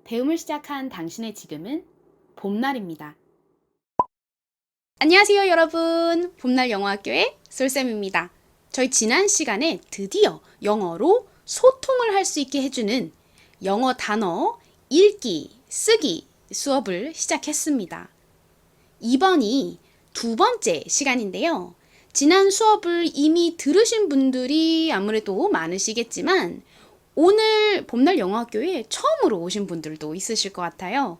배움을 시작한 당신의 지금은 봄날입니다. 안녕하세요 여러분. 봄날 영어학교의 솔쌤입니다. 저희 지난 시간에 드디어 영어로 소통을 할 수 있게 해주는 영어 단어 읽기, 쓰기 수업을 시작했습니다. 이번이 두 번째 시간인데요. 지난 수업을 이미 들으신 분들이 아무래도 많으시겠지만 오늘 봄날 영어학교에 처음으로 오신 분들도 있으실 것 같아요.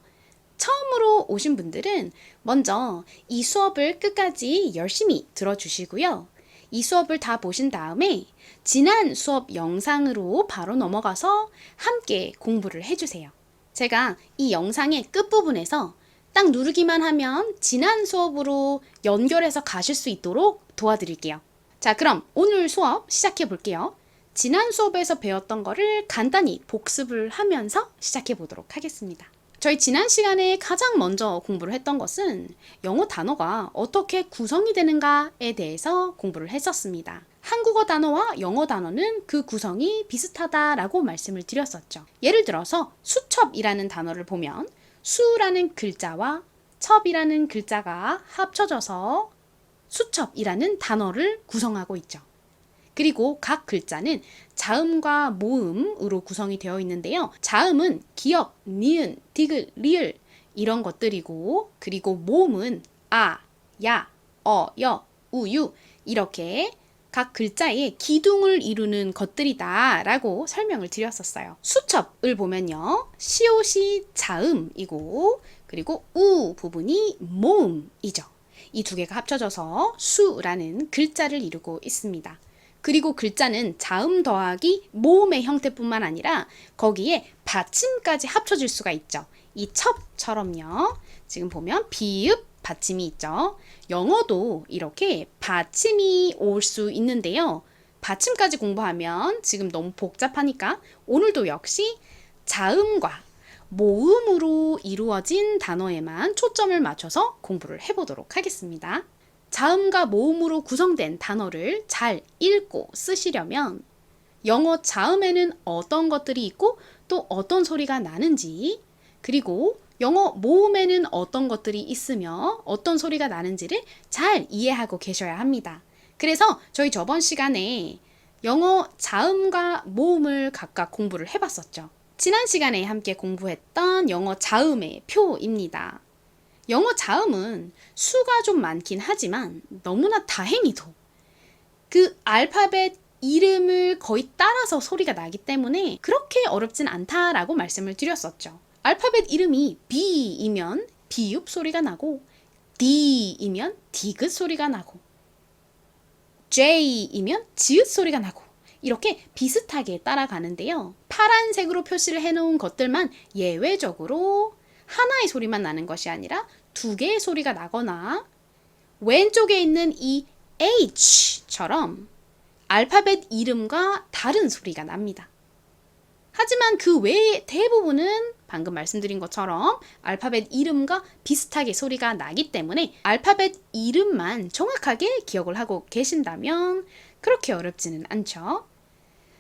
처음으로 오신 분들은 먼저 이 수업을 끝까지 열심히 들어주시고요. 이 수업을 다 보신 다음에 지난 수업 영상으로 바로 넘어가서 함께 공부를 해주세요. 제가 이 영상의 끝부분에서 딱 누르기만 하면 지난 수업으로 연결해서 가실 수 있도록 도와드릴게요. 자, 그럼 오늘 수업 시작해 볼게요. 지난 수업에서 배웠던 거를 간단히 복습을 하면서 시작해 보도록 하겠습니다. 저희 지난 시간에 가장 먼저 공부를 했던 것은 영어 단어가 어떻게 구성이 되는가에 대해서 공부를 했었습니다. 한국어 단어와 영어 단어는 그 구성이 비슷하다라고 말씀을 드렸었죠. 예를 들어서 수첩이라는 단어를 보면 수라는 글자와 첩이라는 글자가 합쳐져서 수첩이라는 단어를 구성하고 있죠. 그리고 각 글자는 자음과 모음으로 구성이 되어 있는데요. 자음은 기역, 니은, 디귿, 리을 이런 것들이고, 그리고 모음은 아, 야, 어, 여, 우, 유 이렇게 각 글자의 기둥을 이루는 것들이다 라고 설명을 드렸었어요. 수첩을 보면요. 시옷이 자음이고, 그리고 우 부분이 모음이죠. 이 두 개가 합쳐져서 수라는 글자를 이루고 있습니다. 그리고 글자는 자음 더하기 모음의 형태뿐만 아니라 거기에 받침까지 합쳐질 수가 있죠. 이 첩처럼요. 지금 보면 비읍 받침이 있죠. 영어도 이렇게 받침이 올 수 있는데요. 받침까지 공부하면 지금 너무 복잡하니까 오늘도 역시 자음과 모음으로 이루어진 단어에만 초점을 맞춰서 공부를 해보도록 하겠습니다. 자음과 모음으로 구성된 단어를 잘 읽고 쓰시려면 영어 자음에는 어떤 것들이 있고 또 어떤 소리가 나는지, 그리고 영어 모음에는 어떤 것들이 있으며 어떤 소리가 나는지를 잘 이해하고 계셔야 합니다. 그래서 저희 저번 시간에 영어 자음과 모음을 각각 공부를 해봤었죠. 지난 시간에 함께 공부했던 영어 자음의 표입니다. 영어 자음은 수가 좀 많긴 하지만 너무나 다행히도 그 알파벳 이름을 거의 따라서 소리가 나기 때문에 그렇게 어렵진 않다라고 말씀을 드렸었죠. 알파벳 이름이 B이면 비읍 소리가 나고, D이면 디귿 소리가 나고, J이면 지읒 소리가 나고, 이렇게 비슷하게 따라가는데요. 파란색으로 표시를 해놓은 것들만 예외적으로 하나의 소리만 나는 것이 아니라 두 개의 소리가 나거나, 왼쪽에 있는 이 H처럼 알파벳 이름과 다른 소리가 납니다. 하지만 그 외의 대부분은 방금 말씀드린 것처럼 알파벳 이름과 비슷하게 소리가 나기 때문에 알파벳 이름만 정확하게 기억을 하고 계신다면 그렇게 어렵지는 않죠.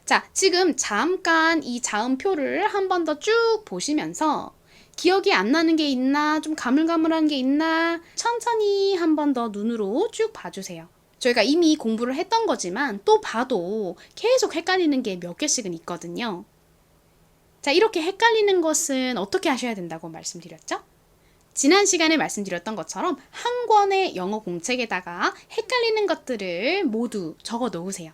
자, 지금 잠깐 이 자음표를 한 번 더 쭉 보시면서 기억이 안 나는 게 있나, 좀 가물가물한 게 있나 천천히 한 번 더 눈으로 쭉 봐주세요. 저희가 이미 공부를 했던 거지만 또 봐도 계속 헷갈리는 게 몇 개씩은 있거든요. 자, 이렇게 헷갈리는 것은 어떻게 하셔야 된다고 말씀드렸죠? 지난 시간에 말씀드렸던 것처럼 한 권의 영어 공책에다가 헷갈리는 것들을 모두 적어 놓으세요.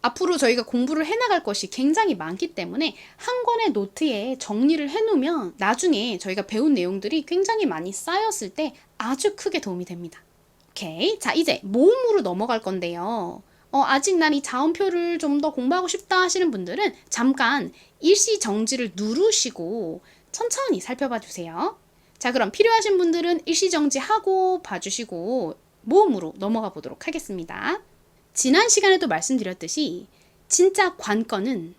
앞으로 저희가 공부를 해나갈 것이 굉장히 많기 때문에 한 권의 노트에 정리를 해놓으면 나중에 저희가 배운 내용들이 굉장히 많이 쌓였을 때 아주 크게 도움이 됩니다. 오케이. 자, 이제 모음으로 넘어갈 건데요. 아직 난 이 자음표를 좀 더 공부하고 싶다 하시는 분들은 잠깐 일시 정지를 누르시고 천천히 살펴봐 주세요. 자, 그럼 필요하신 분들은 일시 정지하고 봐주시고 모음으로 넘어가 보도록 하겠습니다. 지난 시간에도 말씀드렸듯이 진짜 관건은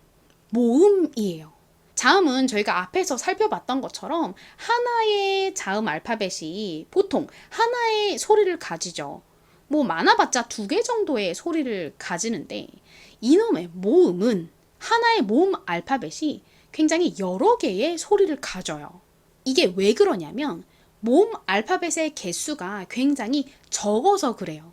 모음이에요. 자음은 저희가 앞에서 살펴봤던 것처럼 하나의 자음 알파벳이 보통 하나의 소리를 가지죠. 뭐 많아봤자 두 개 정도의 소리를 가지는데 이놈의 모음은 하나의 모음 알파벳이 굉장히 여러 개의 소리를 가져요. 이게 왜 그러냐면 모음 알파벳의 개수가 굉장히 적어서 그래요.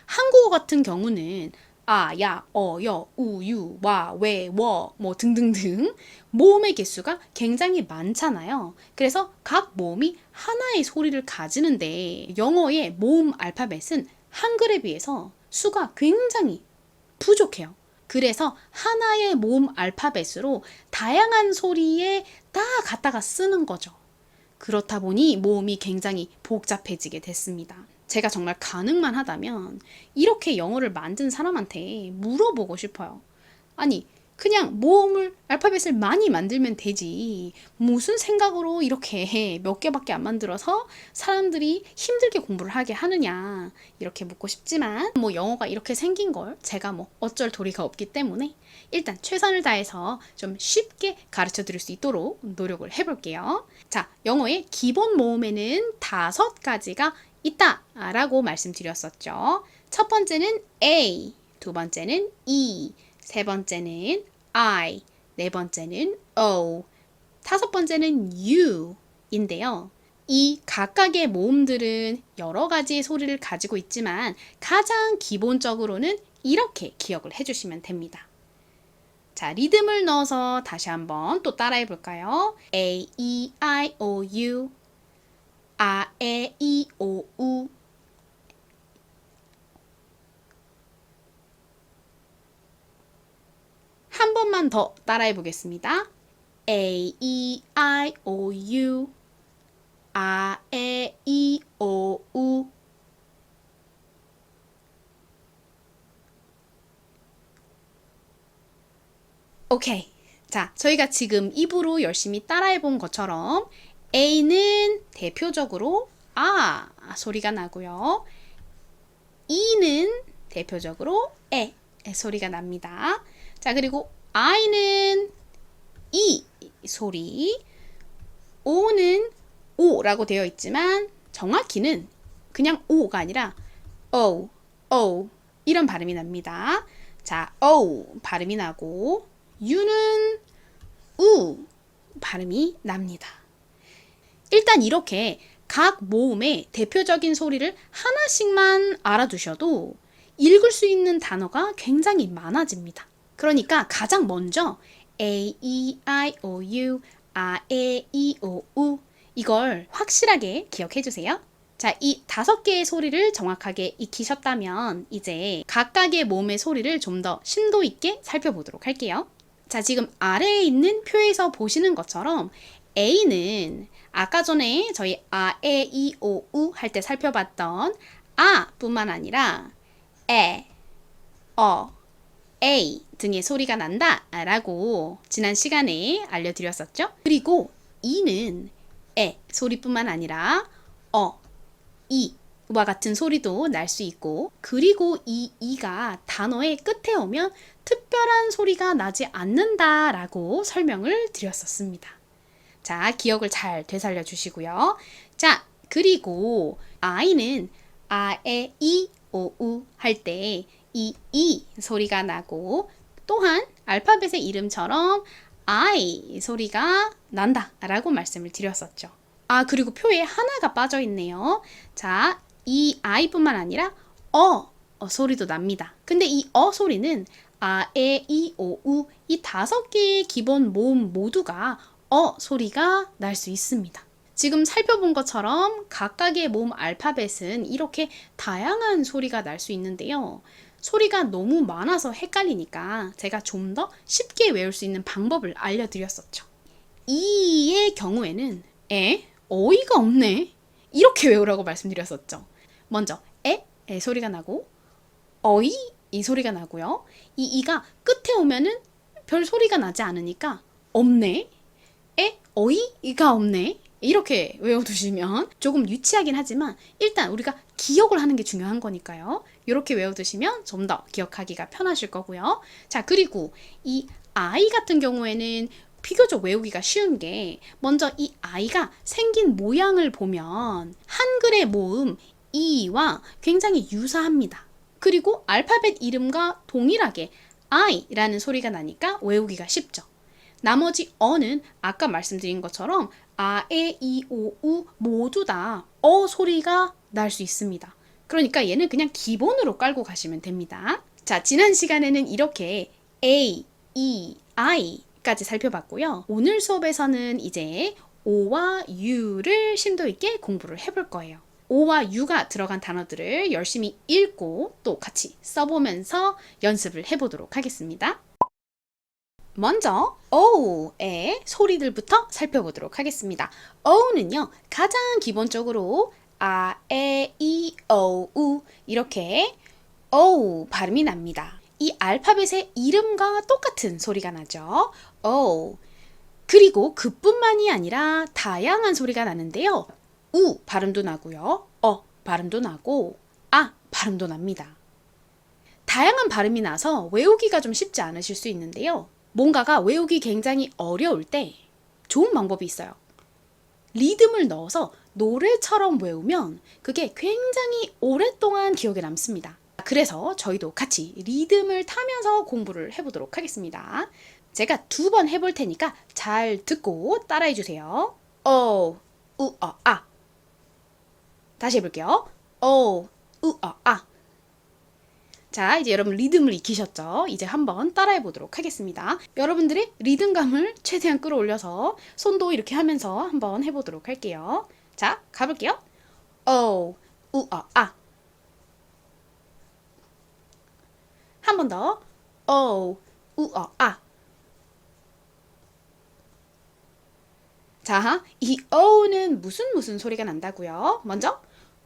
한국어 같은 경우는 아, 야, 어, 여, 우, 유, 와, 왜, 워, 뭐 등등등 모음의 개수가 굉장히 많잖아요. 그래서 각 모음이 하나의 소리를 가지는데 영어의 모음 알파벳은 한글에 비해서 수가 굉장히 부족해요. 그래서 하나의 모음 알파벳으로 다양한 소리에 다 갖다가 쓰는 거죠. 그렇다 보니 모음이 굉장히 복잡해지게 됐습니다. 제가 정말 가능만 하다면 이렇게 영어를 만든 사람한테 물어보고 싶어요. 아니, 그냥 모음을, 알파벳을 많이 만들면 되지. 무슨 생각으로 이렇게 몇 개밖에 안 만들어서 사람들이 힘들게 공부를 하게 하느냐. 이렇게 묻고 싶지만, 뭐 영어가 이렇게 생긴 걸 제가 뭐 어쩔 도리가 없기 때문에 일단 최선을 다해서 좀 쉽게 가르쳐 드릴 수 있도록 노력을 해볼게요. 자, 영어의 기본 모음에는 5가지가 있다라고 말씀드렸었죠. 첫 번째는 A, 두 번째는 E, 세 번째는 I, 네 번째는 O, 다섯 번째는 U인데요. 이 각각의 모음들은 여러 가지 소리를 가지고 있지만 가장 기본적으로는 이렇게 기억을 해주시면 됩니다. 자, 리듬을 넣어서 다시 한번 또 따라해 볼까요? A, E, I, O, U, A, E, I, O, U. 한 번만 더 따라해 보겠습니다. A, E, I, O, U, A, E, I, O, U. 오케이. 자, 저희가 지금 입으로 열심히 따라해 본 것처럼 A는 대표적으로 아 소리가 나고요. E는 대표적으로 에 소리가 납니다. 자, 그리고 I는 이 소리, O는 오라고 되어 있지만 정확히는 그냥 오가 아니라 오 이런 발음이 납니다. 자, 오 발음이 나고 U는 우 발음이 납니다. 일단 이렇게 각 모음의 대표적인 소리를 하나씩만 알아두셔도 읽을 수 있는 단어가 굉장히 많아집니다. 그러니까 가장 먼저 A, E, I, O, U, A, E, I, O, U 이걸 확실하게 기억해 주세요. 자, 이 5개의 소리를 정확하게 익히셨다면 이제 각각의 모음의 소리를 좀 더 심도 있게 살펴보도록 할게요. 자, 지금 아래에 있는 표에서 보시는 것처럼 A는 아까 전에 저희 아, 에, 이, 오, 우 할 때 살펴봤던 아 뿐만 아니라 에, A 등의 소리가 난다 라고 지난 시간에 알려드렸었죠. 그리고 E는 에 소리뿐만 아니라 이와 같은 소리도 날 수 있고, 그리고 이 이가 단어의 끝에 오면 특별한 소리가 나지 않는다 라고 설명을 드렸었습니다. 자, 기억을 잘 되살려 주시고요. 자, 그리고 I는 아, 에, 이, 오, 우 할 때 이 소리가 나고, 또한 알파벳의 이름처럼 I 소리가 난다 라고 말씀을 드렸었죠. 아, 그리고 표에 하나가 빠져 있네요. 자, 이 I뿐만 아니라 소리도 납니다. 근데 이 소리는 아, 에, 이, 오, 우 이 5개의 기본 모음 모두가 소리가 날 수 있습니다. 지금 살펴본 것처럼 각각의 모음 알파벳은 이렇게 다양한 소리가 날 수 있는데요. 소리가 너무 많아서 헷갈리니까 제가 좀 더 쉽게 외울 수 있는 방법을 알려드렸었죠. 이의 경우에는 어이가 없네 이렇게 외우라고 말씀드렸었죠. 먼저 에 소리가 나고, 어이 이 소리가 나고요. 이 이가 끝에 오면은 별 소리가 나지 않으니까 없네, 어이가 없네 이렇게 외워두시면 조금 유치하긴 하지만 일단 우리가 기억을 하는 게 중요한 거니까요. 이렇게 외워두시면 좀 더 기억하기가 편하실 거고요. 자, 그리고 이 I 같은 경우에는 비교적 외우기가 쉬운 게, 먼저 이 I가 생긴 모양을 보면 한글의 모음 이와 굉장히 유사합니다. 그리고 알파벳 이름과 동일하게 I라는 소리가 나니까 외우기가 쉽죠. 나머지 어는 아까 말씀드린 것처럼 아, 에, 이, 오, 우 모두 다 어 소리가 날 수 있습니다. 그러니까 얘는 그냥 기본으로 깔고 가시면 됩니다. 자, 지난 시간에는 이렇게 A, E, I까지 살펴봤고요. 오늘 수업에서는 이제 O와 U를 심도 있게 공부를 해볼 거예요. O와 U가 들어간 단어들을 열심히 읽고 또 같이 써보면서 연습을 해보도록 하겠습니다. 먼저 O의 소리들부터 살펴보도록 하겠습니다. O는요, 가장 기본적으로 아, 에, 이, 오, 우 이렇게 O 발음이 납니다. 이 알파벳의 이름과 똑같은 소리가 나죠. O. 그리고 그뿐만이 아니라 다양한 소리가 나는데요. 우 발음도 나고요. 어 발음도 나고 아 발음도 납니다. 다양한 발음이 나서 외우기가 좀 쉽지 않으실 수 있는데요. 뭔가가 외우기 굉장히 어려울 때 좋은 방법이 있어요. 리듬을 넣어서 노래처럼 외우면 그게 굉장히 오랫동안 기억에 남습니다. 그래서 저희도 같이 리듬을 타면서 공부를 해보도록 하겠습니다. 제가 2번 해볼 테니까 잘 듣고 따라해 주세요. 오, 우, 아. 다시 해볼게요. 오, 우, 아. 자, 이제 여러분 리듬을 익히셨죠? 이제 한번 따라해 보도록 하겠습니다. 여러분들의 리듬감을 최대한 끌어올려서 손도 이렇게 하면서 한번 해보도록 할게요. 자, 가볼게요. 오, 우, 아. 한 번 더. 오, 우, 아. 자, 이 어는 무슨 소리가 난다고요? 먼저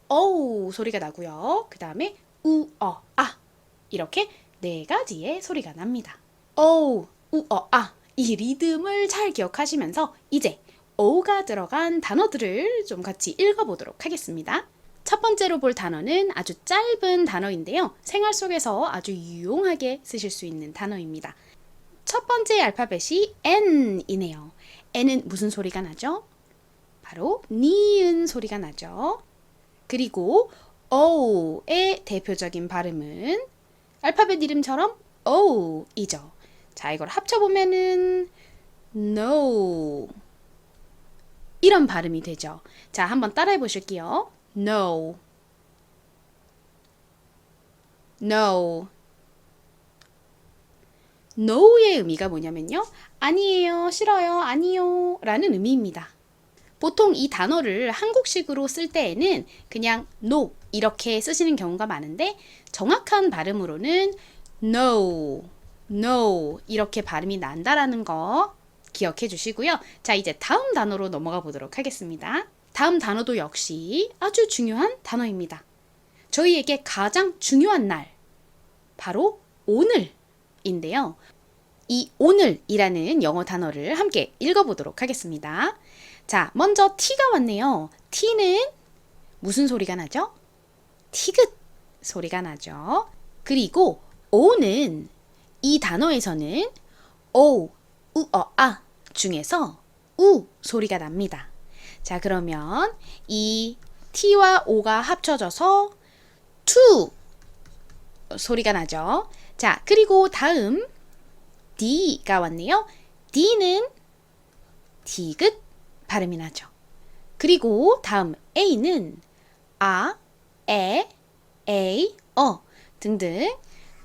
어우 소리가 나고요. 그 다음에 우, 아 이렇게 4가지의 소리가 납니다. 어우, 우, 아 이 리듬을 잘 기억하시면서 이제 어가 들어간 단어들을 좀 같이 읽어보도록 하겠습니다. 첫 번째로 볼 단어는 아주 짧은 단어인데요. 생활 속에서 아주 유용하게 쓰실 수 있는 단어입니다. 첫 번째 알파벳이 N이네요. N은 무슨 소리가 나죠? 바로 니은 소리가 나죠. 그리고 O의 대표적인 발음은 알파벳 이름처럼 O이죠. 자, 이걸 합쳐보면은 No 이런 발음이 되죠. 자, 한번 따라해 보실게요. No, No. no의 의미가 뭐냐면요. 아니에요, 싫어요, 아니요 라는 의미입니다. 보통 이 단어를 한국식으로 쓸 때에는 그냥 no 이렇게 쓰시는 경우가 많은데 정확한 발음으로는 no, no 이렇게 발음이 난다라는 거 기억해 주시고요. 자, 이제 다음 단어로 넘어가 보도록 하겠습니다. 다음 단어도 역시 아주 중요한 단어입니다. 저희에게 가장 중요한 날, 바로 오늘인데요. 이 오늘이라는 영어 단어를 함께 읽어보도록 하겠습니다. 자, 먼저 T가 왔네요. T는 무슨 소리가 나죠? 티귿 소리가 나죠. 그리고 O는 이 단어에서는 O, 우, 아 중에서 우 소리가 납니다. 자, 그러면 이 T와 O가 합쳐져서 투 소리가 나죠. 자, 그리고 다음 D가 왔네요. D는 디귿 발음이 나죠. 그리고 다음 A는 아, 에, 에이, 등등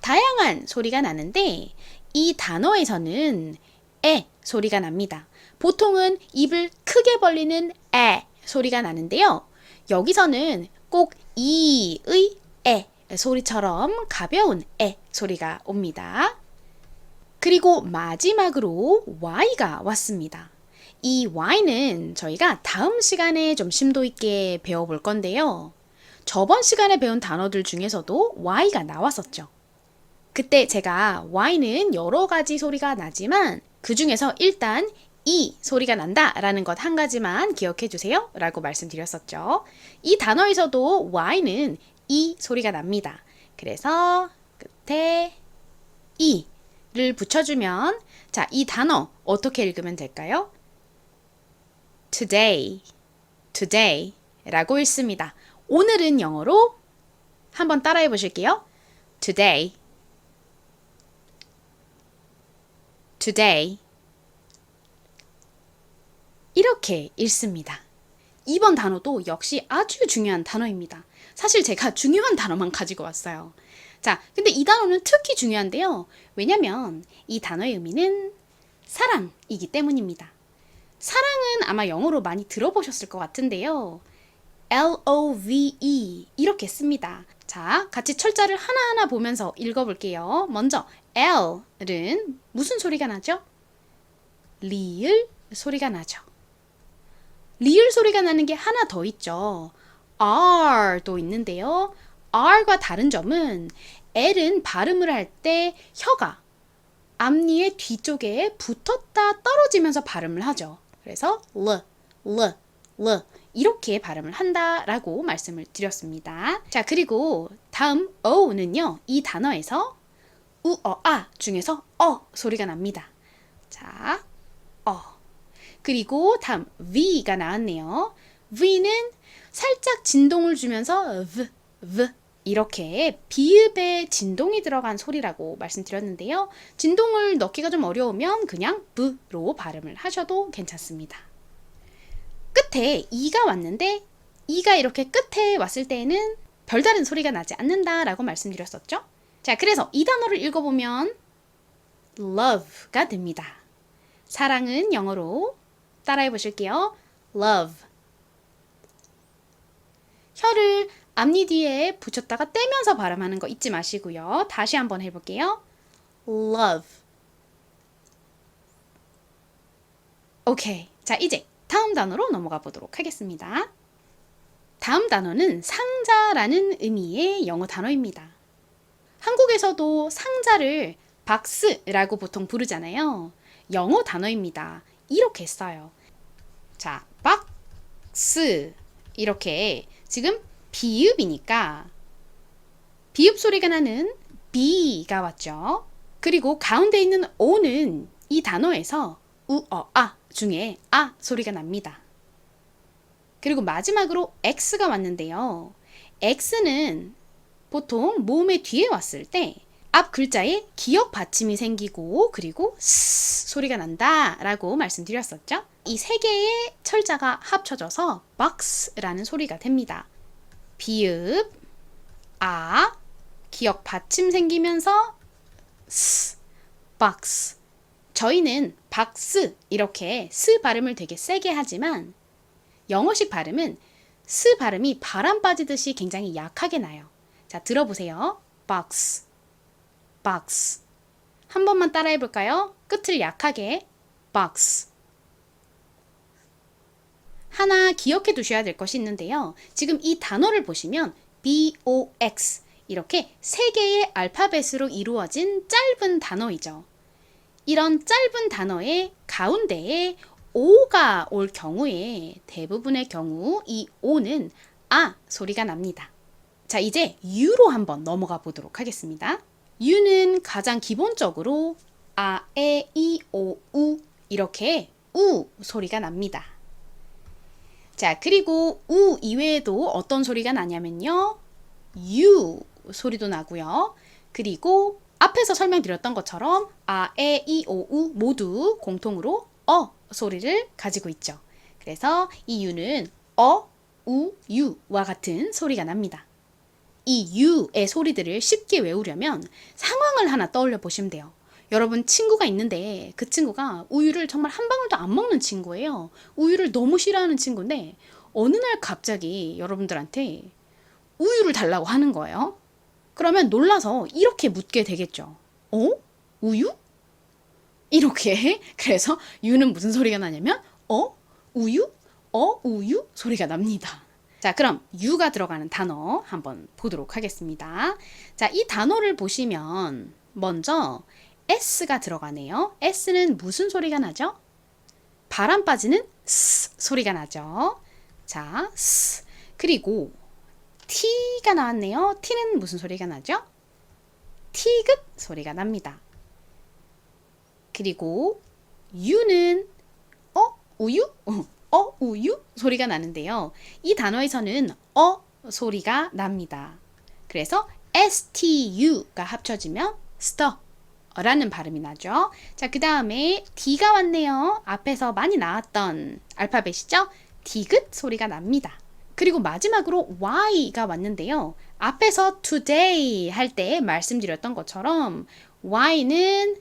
다양한 소리가 나는데 이 단어에서는 에 소리가 납니다. 보통은 입을 크게 벌리는 에 소리가 나는데요. 여기서는 꼭 이의 에 소리처럼 가벼운 에 소리가 옵니다. 그리고 마지막으로 Y가 왔습니다. 이 Y는 저희가 다음 시간에 좀 심도 있게 배워볼 건데요. 저번 시간에 배운 단어들 중에서도 Y가 나왔었죠. 그때 제가 Y는 여러 가지 소리가 나지만 그 중에서 일단 이 소리가 난다 라는 것 한 가지만 기억해 주세요 라고 말씀드렸었죠. 이 단어에서도 Y는 이 소리가 납니다. 그래서 끝에 이를 붙여주면 자, 이 단어 어떻게 읽으면 될까요? today, today 라고 읽습니다. 오늘은 영어로 한번 따라해 보실게요. today, today. 이렇게 읽습니다. 이번 단어도 역시 아주 중요한 단어입니다. 사실 제가 중요한 단어만 가지고 왔어요. 자, 근데 이 단어는 특히 중요한데요. 왜냐면 이 단어의 의미는 사랑이기 때문입니다. 사랑은 아마 영어로 많이 들어보셨을 것 같은데요. Love 이렇게 씁니다. 자, 같이 철자를 하나하나 보면서 읽어볼게요. 먼저 L은 무슨 소리가 나죠? 리을 소리가 나죠. 리을 소리가 나는 게 하나 더 있죠. R도 있는데요. R과 다른 점은 L은 발음을 할 때 혀가 앞니의 뒤쪽에 붙었다 떨어지면서 발음을 하죠. 그래서 L 이렇게 발음을 한다라고 말씀을 드렸습니다. 자, 그리고 다음 O는요. 이 단어에서 아 중에서 소리가 납니다. 자, 그리고 다음 V가 나왔네요. V는 살짝 진동을 주면서 V 이렇게 비읍에 진동이 들어간 소리라고 말씀드렸는데요. 진동을 넣기가 좀 어려우면 그냥 V로 발음을 하셔도 괜찮습니다. 끝에 E가 왔는데 E가 이렇게 끝에 왔을 때에는 별다른 소리가 나지 않는다라고 말씀드렸었죠. 자, 그래서 이 단어를 읽어보면 love가 됩니다. 사랑은 영어로 따라해 보실게요. love. 혀를 앞니 뒤에 붙였다가 떼면서 발음하는 거 잊지 마시고요. 다시 한번 해볼게요. love. 오케이. 자, 이제 다음 단어로 넘어가 보도록 하겠습니다. 다음 단어는 상자라는 의미의 영어 단어입니다. 한국에서도 상자를 박스라고 보통 부르잖아요. 영어 단어입니다. 이렇게 써요. 자, 박스 이렇게 지금 비읍이니까 비읍 소리가 나는 B가 왔죠. 그리고 가운데 있는 O는 이 단어에서 아 중에 아 소리가 납니다. 그리고 마지막으로 X가 왔는데요. X는 보통 모음의 뒤에 왔을 때 앞 글자에 기역 받침이 생기고 그리고 스 소리가 난다라고 말씀드렸었죠. 이 세 개의 철자가 합쳐져서 box라는 소리가 됩니다. 비읍, 아, 기역 받침 생기면서 스, box. 저희는 박스 이렇게 스 발음을 되게 세게 하지만 영어식 발음은 스 발음이 바람 빠지듯이 굉장히 약하게 나요. 자, 들어보세요. box, box. 한 번만 따라해 볼까요? 끝을 약하게 box. 하나 기억해 두셔야 될 것이 있는데요. 지금 이 단어를 보시면 box 이렇게 세 개의 알파벳으로 이루어진 짧은 단어이죠. 이런 짧은 단어의 가운데에 O가 올 경우에 대부분의 경우 이 O는 아 소리가 납니다. 자, 이제 U로 한번 넘어가 보도록 하겠습니다. U는 가장 기본적으로 아, 에, 이, 오, 우 이렇게 우 소리가 납니다. 자, 그리고 우 이외에도 어떤 소리가 나냐면요. U 소리도 나고요. 그리고 앞에서 설명드렸던 것처럼 아, 에, 이, 오, 우 모두 공통으로 소리를 가지고 있죠. 그래서 이 U는 우, 유와 같은 소리가 납니다. 이 U의 소리들을 쉽게 외우려면 상황을 하나 떠올려 보시면 돼요. 여러분 친구가 있는데 그 친구가 우유를 정말 한 방울도 안 먹는 친구예요. 우유를 너무 싫어하는 친구인데 어느 날 갑자기 여러분들한테 우유를 달라고 하는 거예요. 그러면 놀라서 이렇게 묻게 되겠죠. 우유? 이렇게. 그래서 U는 무슨 소리가 나냐면 우유? 우유? 소리가 납니다. 자, 그럼 U가 들어가는 단어 한번 보도록 하겠습니다. 자, 이 단어를 보시면 먼저 S가 들어가네요. S는 무슨 소리가 나죠? 바람 빠지는 스 소리가 나죠. 자, 스. 그리고 T가 나왔네요. T는 무슨 소리가 나죠? 티귿 소리가 납니다. 그리고 U는 우유? 우유? 소리가 나는데요. 이 단어에서는 소리가 납니다. 그래서 STU가 합쳐지면 라는 발음이 나죠. 자, 그 다음에 D가 왔네요. 앞에서 많이 나왔던 알파벳이죠. 디귿 소리가 납니다. 그리고 마지막으로 Y가 왔는데요. 앞에서 today 할 때 말씀드렸던 것처럼 Y는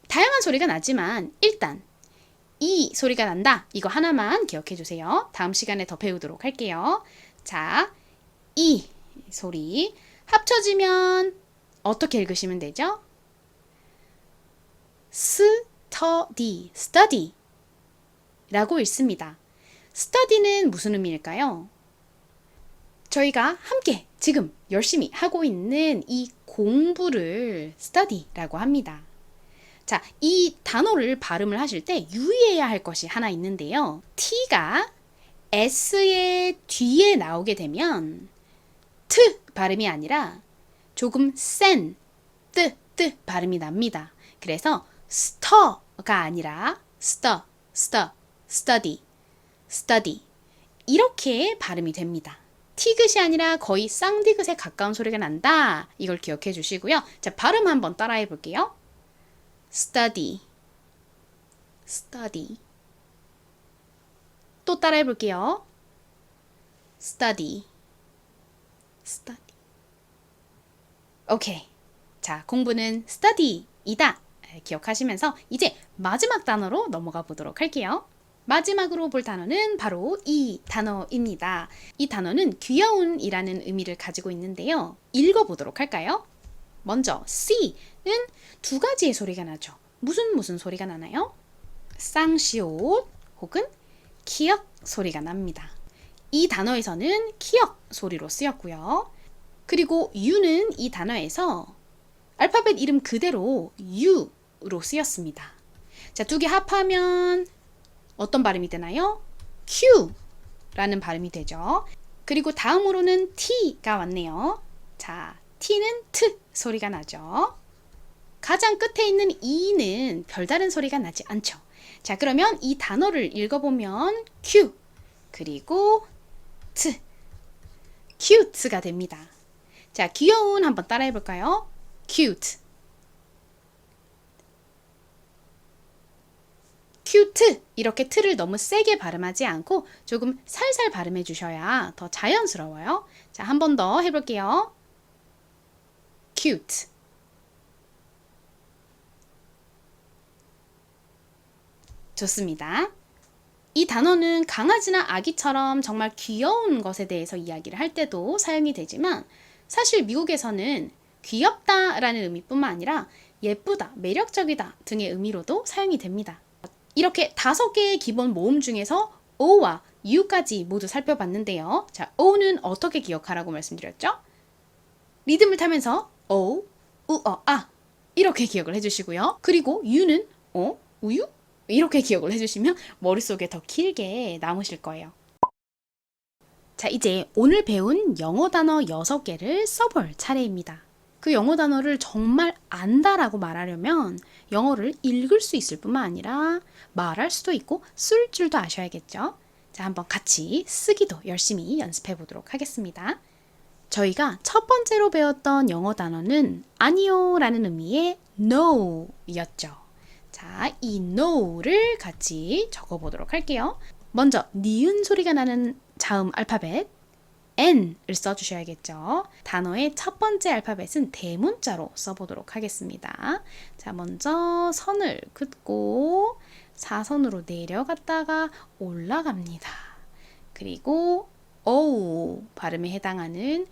다양한 소리가 나지만 일단 이 소리가 난다. 이거 하나만 기억해 주세요. 다음 시간에 더 배우도록 할게요. 자, 이 소리 합쳐지면 어떻게 읽으시면 되죠? study 라고 읽습니다. study는 무슨 의미일까요? 저희가 함께 지금 열심히 하고 있는 이 공부를 study라고 합니다. 자, 이 단어를 발음을 하실 때 유의해야 할 것이 하나 있는데요. T가 S의 뒤에 나오게 되면 트 발음이 아니라 조금 센 뜨 발음이 납니다. 그래서 스터가 아니라 study 이렇게 발음이 됩니다. 티귿이 아니라 거의 쌍디귿에 가까운 소리가 난다. 이걸 기억해 주시고요. 자, 발음 한번 따라해 볼게요. study 또 따라해 볼게요. study 오케이. 자, 공부는 study이다. 기억하시면서 이제 마지막 단어로 넘어가 보도록 할게요. 마지막으로 볼 단어는 바로 이 단어입니다. 이 단어는 귀여운이라는 의미를 가지고 있는데요. 읽어보도록 할까요? 먼저 C는 두 가지의 소리가 나죠. 무슨 소리가 나나요? 쌍시옷 혹은 키역 소리가 납니다. 이 단어에서는 키역 소리로 쓰였고요. 그리고 U는 이 단어에서 알파벳 이름 그대로 U로 쓰였습니다. 자, 두 개 합하면 어떤 발음이 되나요? Q라는 발음이 되죠. 그리고 다음으로는 T가 왔네요. 자, T는 트 소리가 나죠. 가장 끝에 있는 E는 별다른 소리가 나지 않죠. 자, 그러면 이 단어를 읽어보면 Q 그리고 트 cute가 됩니다. 자, 귀여운 한번 따라해 볼까요? cute 이렇게 트를 너무 세게 발음하지 않고 조금 살살 발음해 주셔야 더 자연스러워요. 자, 한 번 더 해볼게요. cute 좋습니다. 이 단어는 강아지나 아기처럼 정말 귀여운 것에 대해서 이야기를 할 때도 사용이 되지만 사실 미국에서는 귀엽다라는 의미뿐만 아니라 예쁘다, 매력적이다 등의 의미로도 사용이 됩니다. 이렇게 5개의 기본 모음 중에서 O와 U까지 모두 살펴봤는데요. 자, O는 어떻게 기억하라고 말씀드렸죠? 리듬을 타면서 O, 우, 아 이렇게 기억을 해주시고요. 그리고 U는 우유? 이렇게 기억을 해주시면 머릿속에 더 길게 남으실 거예요. 자, 이제 오늘 배운 영어 단어 6개를 써볼 차례입니다. 그 영어 단어를 정말 안다라고 말하려면 영어를 읽을 수 있을 뿐만 아니라 말할 수도 있고 쓸 줄도 아셔야겠죠. 자, 한번 같이 쓰기도 열심히 연습해 보도록 하겠습니다. 저희가 첫 번째로 배웠던 영어 단어는 아니요 라는 의미의 no 였죠. 자, 이 no를 같이 적어보도록 할게요. 먼저 니은 소리가 나는 자음 알파벳 N을 써주셔야겠죠. 단어의 첫 번째 알파벳은 대문자로 써보도록 하겠습니다. 자, 먼저 선을 긋고 사선으로 내려갔다가 올라갑니다. 그리고 O 발음에 해당하는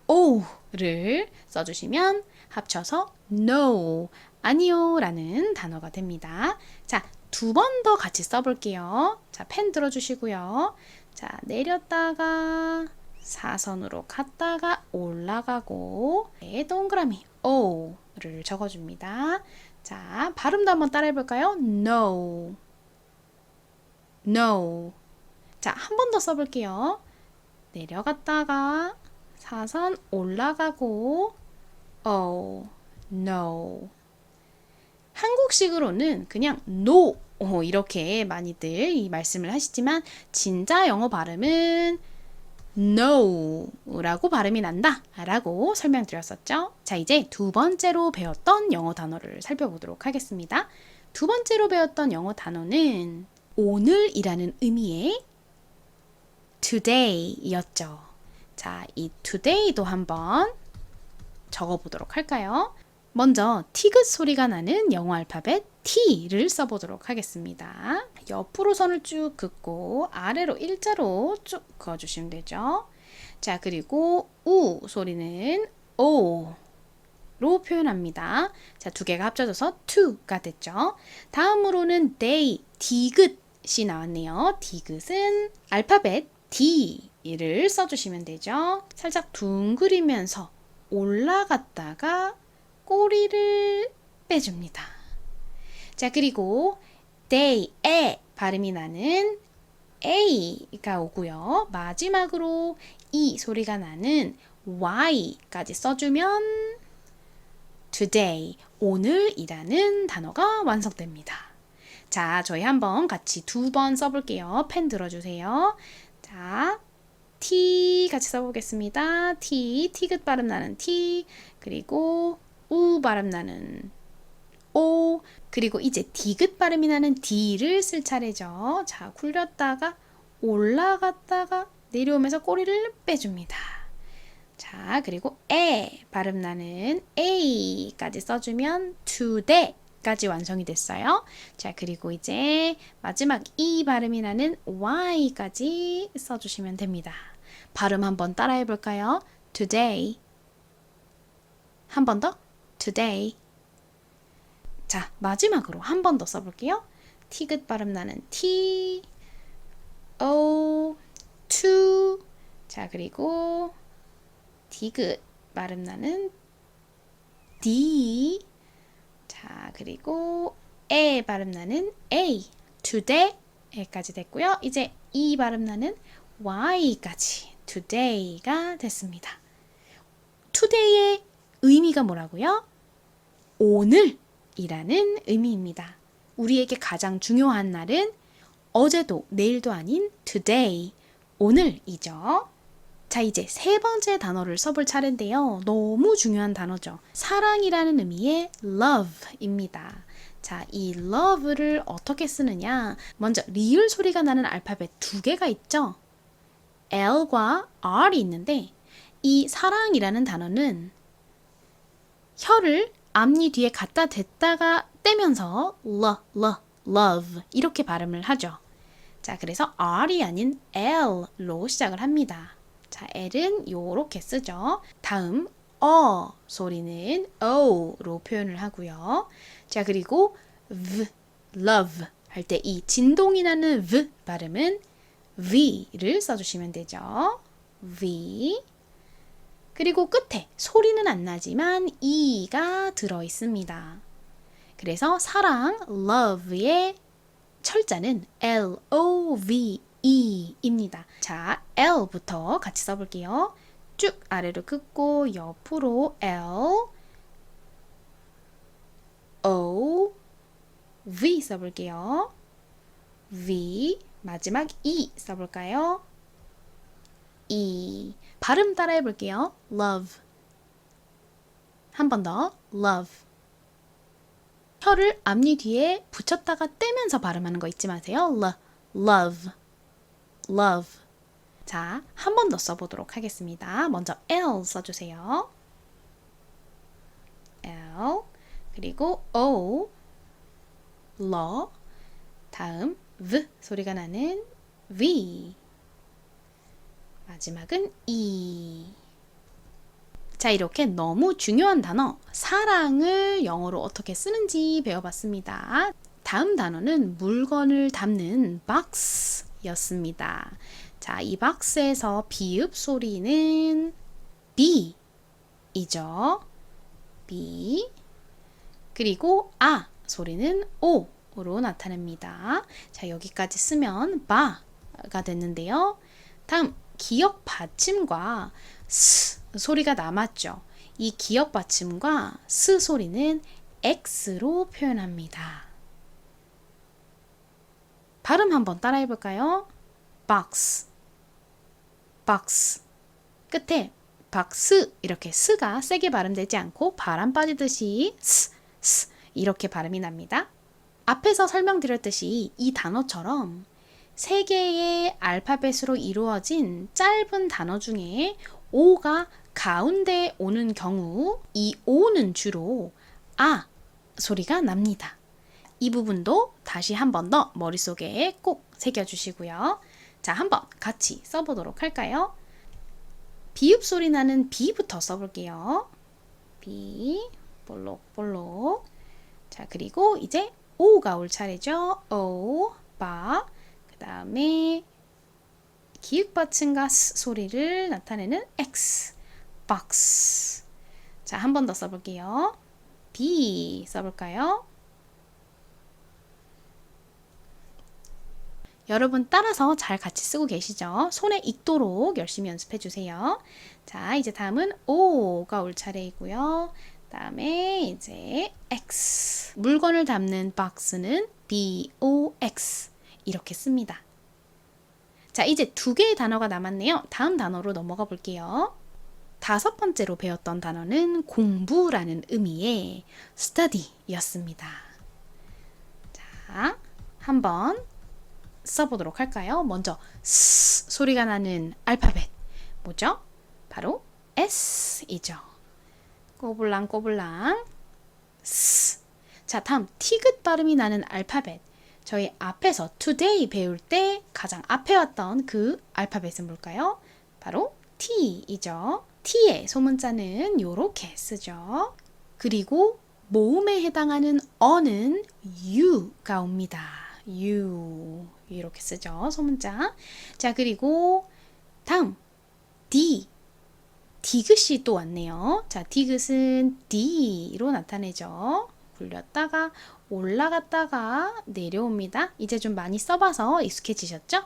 O를 써주시면 합쳐서 no, 아니요 라는 단어가 됩니다. 자, 두 번 더 같이 써볼게요. 자, 펜 들어주시고요. 자, 내렸다가 사선으로 갔다가 올라가고 동그라미 O를 적어줍니다. 자, 발음도 한번 따라해볼까요? No, no. 자, 한 번 더 써볼게요. 내려갔다가 사선 올라가고 no. 한국식으로는 그냥 no 이렇게 많이들 이 말씀을 하시지만 진짜 영어 발음은 no라고 발음이 난다 라고 설명드렸었죠. 자, 이제 두 번째로 배웠던 영어 단어를 살펴보도록 하겠습니다. 두 번째로 배웠던 영어 단어는 오늘이라는 의미의 today였죠. 자, 이 today도 한번 적어보도록 할까요? 먼저 티귿 소리가 나는 영어 알파벳 T를 써보도록 하겠습니다. 옆으로 선을 쭉 긋고 아래로 일자로 쭉 그어주시면 되죠. 자, 그리고 우 소리는 O로 표현합니다. 자, 두 개가 합쳐져서 to가 됐죠. 다음으로는 day, 디귿이 나왔네요. 디귿은 알파벳 D를 써주시면 되죠. 살짝 둥그리면서 올라갔다가 꼬리를 빼줍니다. 자, 그리고 day에 발음이 나는 A가 오고요. 마지막으로 이 소리가 나는 Y까지 써주면 today, 오늘이라는 단어가 완성됩니다. 자, 저희 한번 같이 두 번 써볼게요. 펜 들어주세요. 자, T 같이 써보겠습니다. T, 티귿 발음 나는 T, 그리고 우 발음 나는 O, 그리고 이제 디귿 발음이 나는 D를 쓸 차례죠. 자, 굴렸다가 올라갔다가 내려오면서 꼬리를 빼줍니다. 자, 그리고 에 발음 나는 A까지 써주면 today까지 완성이 됐어요. 자, 그리고 이제 마지막 E 발음이 나는 Y까지 써주시면 됩니다. 발음 한번 따라해 볼까요? today. 한 번 더. today. 자, 마지막으로 한 번 더 써볼게요. 티귿 발음 나는 T, O, to. 자, 그리고 디귿 발음 나는 D. 자, 그리고 에 발음 나는 A, today까지 됐고요. 이제 E 발음 나는 Y까지 today가 됐습니다. today의 의미가 뭐라고요? 오늘이라는 의미입니다. 우리에게 가장 중요한 날은 어제도 내일도 아닌 today, 오늘이죠. 자, 이제 세 번째 단어를 써볼 차례인데요. 너무 중요한 단어죠. 사랑이라는 의미의 love입니다. 자, 이 love를 어떻게 쓰느냐? 먼저 리을 소리가 나는 알파벳 두 개가 있죠. L과 R이 있는데 이 사랑이라는 단어는 혀를 앞니 뒤에 갖다 댔다가 떼면서 love 이렇게 발음을 하죠. 자, 그래서 R이 아닌 L로 시작을 합니다. 자, L은 요렇게 쓰죠. 다음 소리는 O로 표현을 하고요. 자, 그리고 love 할 때 이 진동이 나는 V 발음은 V를 써주시면 되죠. V. 그리고 끝에 소리는 안 나지만 E가 들어 있습니다. 그래서 사랑, love의 철자는 L-O-V-E입니다. 자, L부터 같이 써볼게요. 쭉 아래로 긋고 옆으로 L, O, V 써볼게요. V, 마지막 E 써볼까요? E. 발음 따라 해볼게요. love. 한 번 더. love. 혀를 앞니 뒤에 붙였다가 떼면서 발음하는 거 잊지 마세요. love. love. 자, 한 번 더 써보도록 하겠습니다. 먼저 L 써주세요. L. 그리고 O. 러. 다음 V 소리가 나는 V. 마지막은 E. 자, 이렇게 너무 중요한 단어, 사랑을 영어로 어떻게 쓰는지 배워봤습니다. 다음 단어는 물건을 담는 박스였습니다. 자, 이 박스에서 비읍 소리는 B이죠. B. 그리고 아 소리는 O로 나타납니다. 자, 여기까지 쓰면 바가 됐는데요. 다음 기역 받침과 스 소리가 남았죠. 이 기역 받침과 스 소리는 X로 표현합니다. 발음 한번 따라해 볼까요? box, box. 끝에 박스 이렇게 스가 세게 발음되지 않고 바람 빠지듯이 스 이렇게 발음이 납니다. 앞에서 설명드렸듯이 이 단어처럼 세 개의 알파벳으로 이루어진 짧은 단어 중에 O가 가운데에 오는 경우 이 O는 주로 아 소리가 납니다. 이 부분도 다시 한 번 더 머릿속에 꼭 새겨주시고요. 자, 한번 같이 써보도록 할까요? 비읍 소리 나는 B부터 써볼게요. B, 볼록볼록. 자, 그리고 이제 O가 올 차례죠. O, 바. 그 다음에 기읍받침과 S 소리를 나타내는 X, box. 자, 한 번 더 써볼게요. B 써볼까요? 여러분 따라서 잘 같이 쓰고 계시죠? 손에 익도록 열심히 연습해 주세요. 자, 이제 다음은 O가 올 차례이고요. 다음에 이제 X. 물건을 담는 박스는 BOX. 이렇게 씁니다. 자, 이제 두 개의 단어가 남았네요. 다음 단어로 넘어가 볼게요. 다섯 번째로 배웠던 단어는 공부라는 의미의 study였습니다. 자, 한번 써보도록 할까요? 먼저 S 소리가 나는 알파벳 뭐죠? 바로 S이죠. 꼬불랑꼬불랑 S. 자, 다음 T긋 발음이 나는 알파벳. 저희 앞에서 today 배울 때 가장 앞에 왔던 그 알파벳은 뭘까요? 바로 T이죠. T의 소문자는 요렇게 쓰죠. 그리고 모음에 해당하는 어는 U가 옵니다. U 이렇게 쓰죠. 소문자. 자, 그리고 다음 D. 디귿이 또 왔네요. 자, 디귿은 D로 나타내죠. 굴렸다가 올라갔다가 내려옵니다. 이제 좀 많이 써봐서 익숙해지셨죠?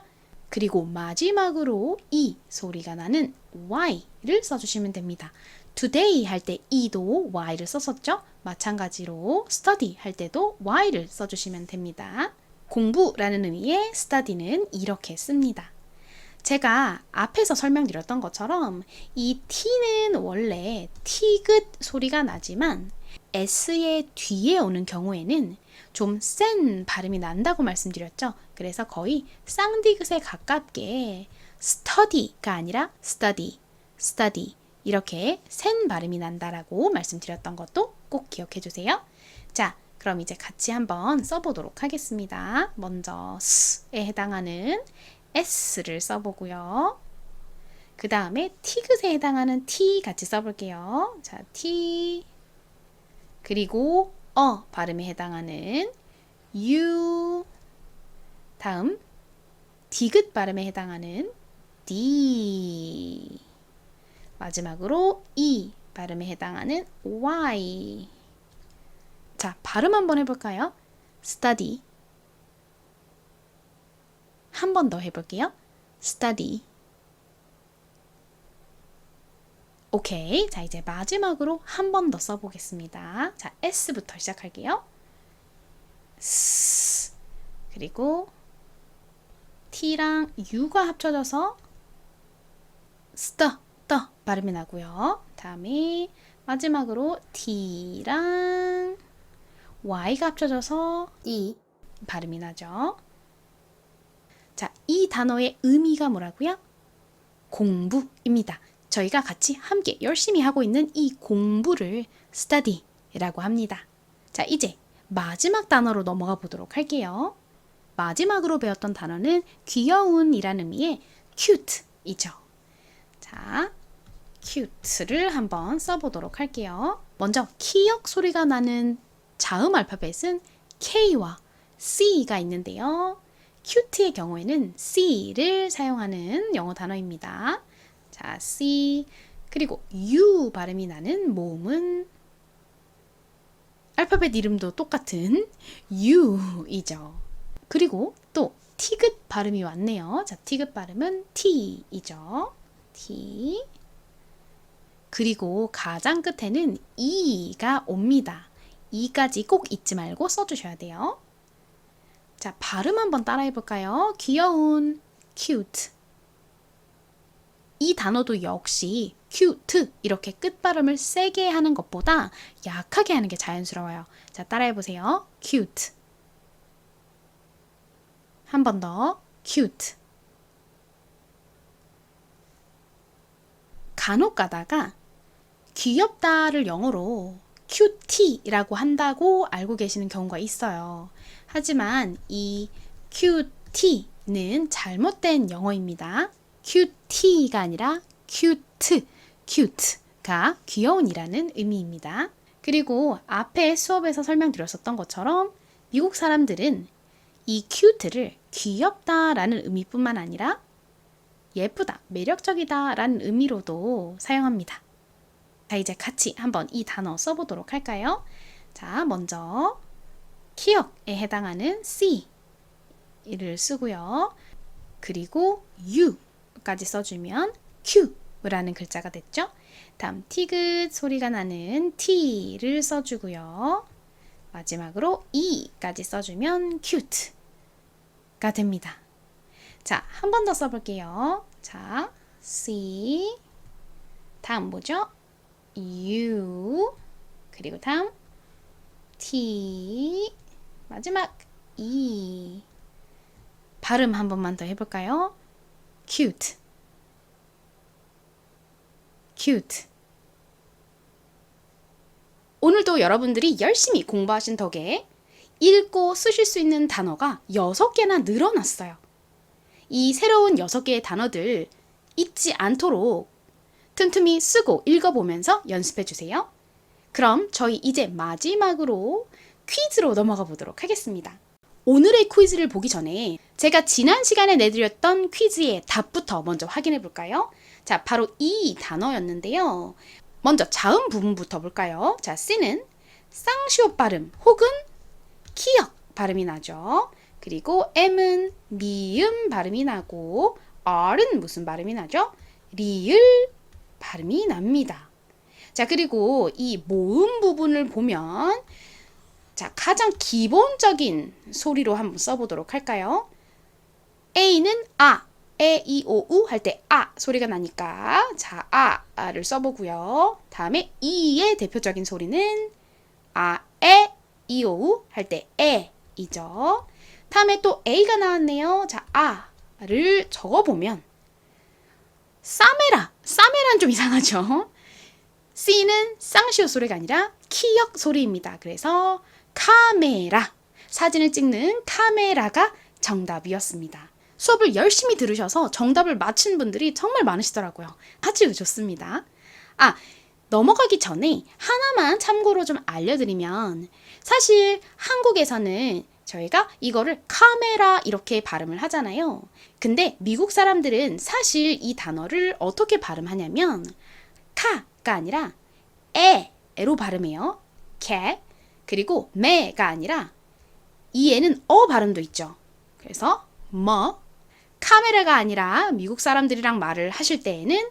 그리고 마지막으로 E 소리가 나는 Y를 써주시면 됩니다. today 할 때 E도 Y를 썼었죠? 마찬가지로 study 할 때도 Y를 써주시면 됩니다. 공부라는 의미의 study는 이렇게 씁니다. 제가 앞에서 설명드렸던 것처럼 이 T는 원래 T긋 소리가 나지만 S의 뒤에 오는 경우에는 좀 센 발음이 난다고 말씀드렸죠. 그래서 거의 쌍디귿에 가깝게 study가 아니라 study 이렇게 센 발음이 난다라고 말씀드렸던 것도 꼭 기억해 주세요. 자, 그럼 이제 같이 한번 써보도록 하겠습니다. 먼저 S에 해당하는 S를 써보고요. 그 다음에 T긋에 해당하는 T 같이 써볼게요. 자, T. 그리고 발음에 해당하는 U. 다음 디귿 발음에 해당하는 D. 마지막으로 E 발음에 해당하는 Y. 자, 발음 한번 해볼까요? study. 한 번 더 해볼게요. study. 오케이. 자, 이제 마지막으로 한 번 더 써보겠습니다. 자, S부터 시작할게요. S. 그리고 T랑 U가 합쳐져서 떠 발음이 나고요. 다음에 마지막으로 T랑 Y가 합쳐져서 E 발음이 나죠. 자, 이 단어의 의미가 뭐라고요? 공부입니다. 저희가 같이 함께 열심히 하고 있는 이 공부를 study라고 합니다. 자, 이제 마지막 단어로 넘어가 보도록 할게요. 마지막으로 배웠던 단어는 귀여운이라는 의미의 cute이죠. 자, cute를 한번 써보도록 할게요. 먼저 키역 소리가 나는 자음 알파벳은 K와 C가 있는데요. cute의 경우에는 C를 사용하는 영어 단어입니다. 자, C. 그리고 U 발음이 나는 모음은 알파벳 이름도 똑같은 U이죠. 그리고 또 T긋 발음이 왔네요. 자, T긋 발음은 T이죠. T. 그리고 가장 끝에는 E가 옵니다. E까지 꼭 잊지 말고 써주셔야 돼요. 자, 발음 한번 따라해 볼까요? 귀여운, cute. 이 단어도 역시 cute 이렇게 끝발음을 세게 하는 것보다 약하게 하는 게 자연스러워요. 자, 따라해보세요. cute. 한 번 더. cute. 간혹 가다가 귀엽다를 영어로 cutie라고 한다고 알고 계시는 경우가 있어요. 하지만 이 cutie는 잘못된 영어입니다. cutie가 아니라 cute가 귀여운이라는 의미입니다. 그리고 앞에 수업에서 설명드렸었던 것처럼 미국 사람들은 이 cute를 귀엽다라는 의미뿐만 아니라 예쁘다, 매력적이다 라는 의미로도 사용합니다. 자, 이제 같이 한번 이 단어 써보도록 할까요? 자, 먼저 기억에 해당하는 C를 쓰고요. 그리고 U까지 써주면 Q라는 글자가 됐죠? 다음 티귿 소리가 나는 T를 써주고요. 마지막으로 E까지 써주면 cute가 됩니다. 자, 한 번 더 써볼게요. 자, C. 다음 뭐죠? U. 그리고 다음 T. 마지막 E. 발음 한 번만 더 해볼까요? cute. cute. 오늘도 여러분들이 열심히 공부하신 덕에 읽고 쓰실 수 있는 단어가 6개나 늘어났어요. 이 새로운 6개의 단어들 잊지 않도록 틈틈이 쓰고 읽어보면서 연습해 주세요. 그럼 저희 이제 마지막으로 퀴즈로 넘어가 보도록 하겠습니다. 오늘의 퀴즈를 보기 전에 제가 지난 시간에 내드렸던 퀴즈의 답부터 먼저 확인해 볼까요? 자, 바로 이 단어였는데요. 먼저 자음 부분부터 볼까요? 자, C는 쌍시옷 발음 혹은 키역 발음이 나죠. 그리고 M은 미음 발음이 나고 R은 무슨 발음이 나죠? 리을 발음이 납니다. 자, 그리고 이 모음 부분을 보면 자, 가장 기본적인 소리로 한번 써보도록 할까요? A는 아, 에, 이, 오, 우 할 때 아 소리가 나니까 자, 아를 써보고요. 다음에 E의 대표적인 소리는 아, 에, 이, 오, 우 할 때 에이죠. 다음에 또 A가 나왔네요. 자, 아를 적어보면 싸메라는 좀 이상하죠. C는 쌍시옷 소리가 아니라 키역 소리입니다. 그래서 카메라, 사진을 찍는 카메라가 정답이었습니다. 수업을 열심히 들으셔서 정답을 맞힌 분들이 정말 많으시더라고요. 아주 좋습니다. 아, 넘어가기 전에 하나만 참고로 좀 알려드리면 사실 한국에서는 저희가 이거를 카메라 이렇게 발음을 하잖아요. 근데 미국 사람들은 사실 이 단어를 어떻게 발음하냐면 카가 아니라 에로 발음해요. cat. 그리고 메가 아니라 이 에는 어 발음도 있죠. 그래서 카메라가 아니라 미국 사람들이랑 말을 하실 때에는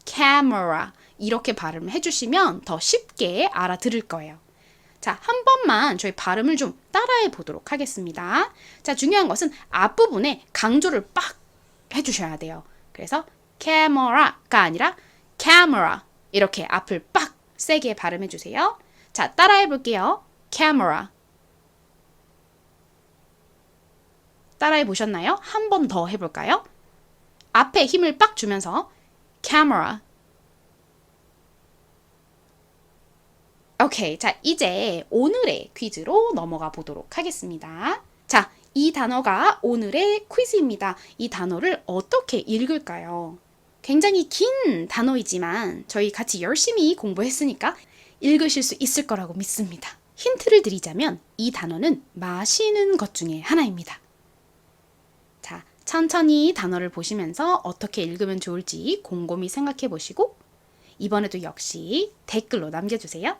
camera 이렇게 발음을 해주시면 더 쉽게 알아들을 거예요. 자, 한 번만 저희 발음을 좀 따라해 보도록 하겠습니다. 자, 중요한 것은 앞부분에 강조를 빡 해주셔야 돼요. 그래서 camera가 아니라 camera 이렇게 앞을 빡 세게 발음해 주세요. 자, 따라해 볼게요. camera. 따라해 보셨나요? 한 번 더 해볼까요? 앞에 힘을 빡 주면서 camera. 오케이, 자, 이제 오늘의 퀴즈로 넘어가 보도록 하겠습니다. 자, 이 단어가 오늘의 퀴즈입니다. 이 단어를 어떻게 읽을까요? 굉장히 긴 단어이지만 저희 같이 열심히 공부했으니까 읽으실 수 있을 거라고 믿습니다. 힌트를 드리자면 이 단어는 마시는 것 중에 하나입니다. 자, 천천히 단어를 보시면서 어떻게 읽으면 좋을지 곰곰이 생각해 보시고 이번에도 역시 댓글로 남겨주세요.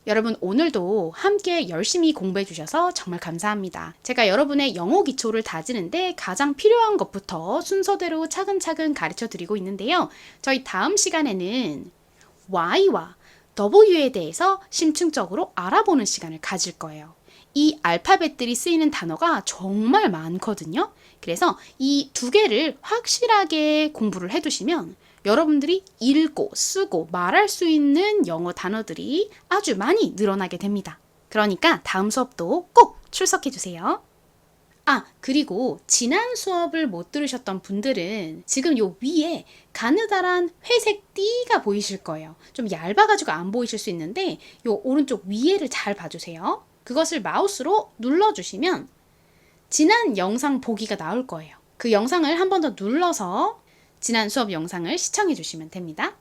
여러분, 오늘도 함께 열심히 공부해 주셔서 정말 감사합니다. 제가 여러분의 영어 기초를 다지는데 가장 필요한 것부터 순서대로 차근차근 가르쳐 드리고 있는데요. 저희 다음 시간에는 Y와 W에 대해서 심층적으로 알아보는 시간을 가질 거예요. 이 알파벳들이 쓰이는 단어가 정말 많거든요. 그래서 이 두 개를 확실하게 공부를 해두시면 여러분들이 읽고 쓰고 말할 수 있는 영어 단어들이 아주 많이 늘어나게 됩니다. 그러니까 다음 수업도 꼭 출석해 주세요. 아, 그리고 지난 수업을 못 들으셨던 분들은 지금 요 위에 가느다란 회색 띠가 보이실 거예요. 좀 얇아가지고 안 보이실 수 있는데 요 오른쪽 위에를 잘 봐주세요. 그것을 마우스로 눌러주시면 지난 영상 보기가 나올 거예요. 그 영상을 한 번 더 눌러서 지난 수업 영상을 시청해 주시면 됩니다.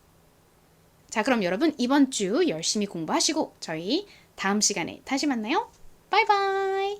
자, 그럼 여러분 이번 주 열심히 공부하시고 저희 다음 시간에 다시 만나요. 바이바이.